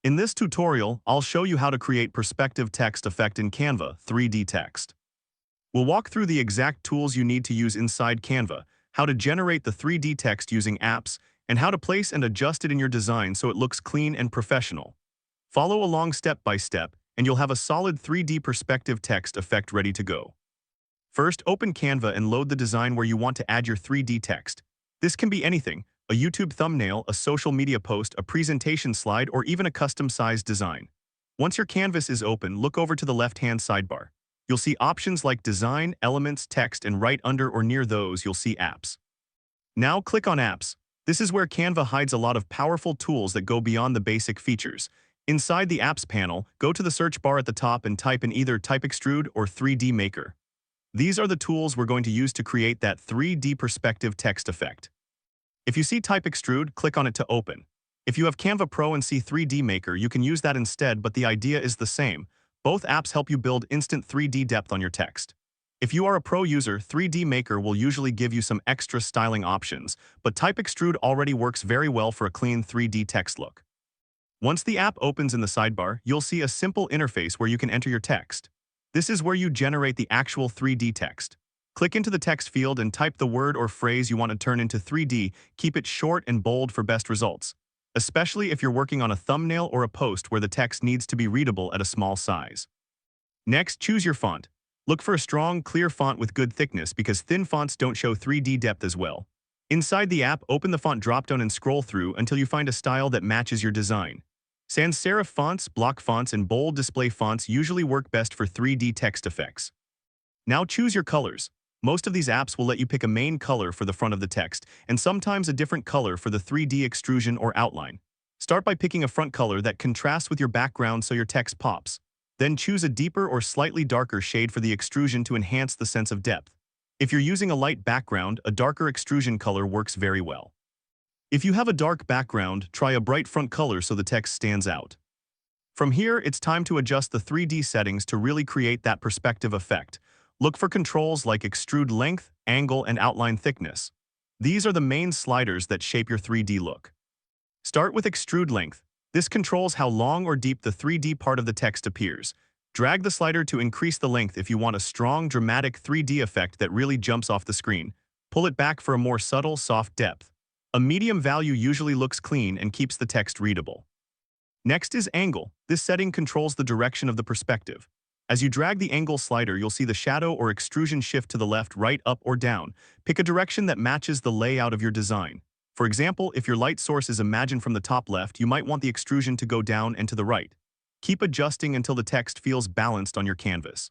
In this tutorial, I'll show you how to create perspective text effect in Canva 3D text. We'll walk through the exact tools you need to use inside Canva, how to generate the 3D text using apps, and how to place and adjust it in your design so it looks clean and professional. Follow along step by step, and you'll have a solid 3D perspective text effect ready to go. First, open Canva and load the design where you want to add your 3D text. This can be anything: a YouTube thumbnail, a social media post, a presentation slide, or even a custom-sized design. Once your canvas is open, look over to the left-hand sidebar. You'll see options like Design, Elements, Text, and right under or near those you'll see Apps. Now click on Apps. This is where Canva hides a lot of powerful tools that go beyond the basic features. Inside the Apps panel, go to the search bar at the top and type in either TypeExtrude or 3D Maker. These are the tools we're going to use to create that 3D perspective text effect. If you see TypeExtrude, click on it to open. If you have Canva Pro and see 3D Maker, you can use that instead, but the idea is the same. Both apps help you build instant 3D depth on your text. If you are a pro user, 3D Maker will usually give you some extra styling options, but TypeExtrude already works very well for a clean 3D text look. Once the app opens in the sidebar, you'll see a simple interface where you can enter your text. This is where you generate the actual 3D text. Click into the text field and type the word or phrase you want to turn into 3D. Keep it short and bold for best results, especially if you're working on a thumbnail or a post where the text needs to be readable at a small size. Next, choose your font. Look for a strong, clear font with good thickness because thin fonts don't show 3D depth as well. Inside the app, open the font dropdown and scroll through until you find a style that matches your design. Sans serif fonts, block fonts, and bold display fonts usually work best for 3D text effects. Now choose your colors. Most of these apps will let you pick a main color for the front of the text, and sometimes a different color for the 3D extrusion or outline. Start by picking a front color that contrasts with your background so your text pops. Then choose a deeper or slightly darker shade for the extrusion to enhance the sense of depth. If you're using a light background, a darker extrusion color works very well. If you have a dark background, try a bright front color so the text stands out. From here, it's time to adjust the 3D settings to really create that perspective effect. Look for controls like extrude length, angle, and outline thickness. These are the main sliders that shape your 3D look. Start with extrude length. This controls how long or deep the 3D part of the text appears. Drag the slider to increase the length if you want a strong, dramatic 3D effect that really jumps off the screen. Pull it back for a more subtle, soft depth. A medium value usually looks clean and keeps the text readable. Next is angle. This setting controls the direction of the perspective. As you drag the angle slider, you'll see the shadow or extrusion shift to the left, right, up, or down. Pick a direction that matches the layout of your design. For example, if your light source is imagined from the top left, you might want the extrusion to go down and to the right. Keep adjusting until the text feels balanced on your canvas.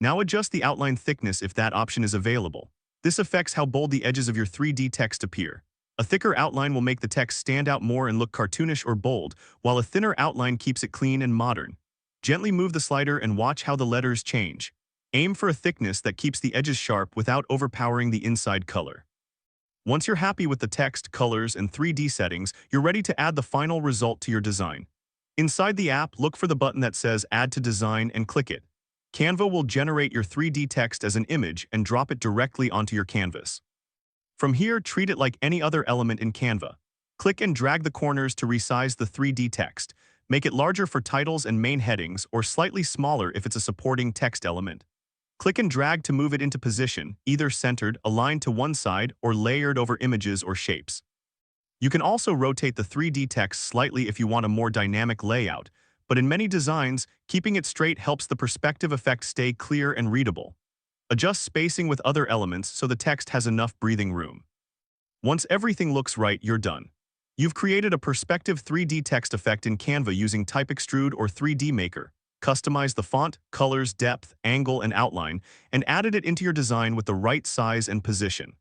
Now adjust the outline thickness if that option is available. This affects how bold the edges of your 3D text appear. A thicker outline will make the text stand out more and look cartoonish or bold, while a thinner outline keeps it clean and modern. Gently move the slider and watch how the letters change. Aim for a thickness that keeps the edges sharp without overpowering the inside color. Once you're happy with the text, colors, and 3D settings, you're ready to add the final result to your design. Inside the app, look for the button that says Add to Design and click it. Canva will generate your 3D text as an image and drop it directly onto your canvas. From here, treat it like any other element in Canva. Click and drag the corners to resize the 3D text. Make it larger for titles and main headings, or slightly smaller if it's a supporting text element. Click and drag to move it into position, either centered, aligned to one side, or layered over images or shapes. You can also rotate the 3D text slightly if you want a more dynamic layout, but in many designs, keeping it straight helps the perspective effect stay clear and readable. Adjust spacing with other elements so the text has enough breathing room. Once everything looks right, you're done. You've created a perspective 3D text effect in Canva using TypeExtrude or 3D Maker. Customize the font, colors, depth, angle, and outline, and added it into your design with the right size and position.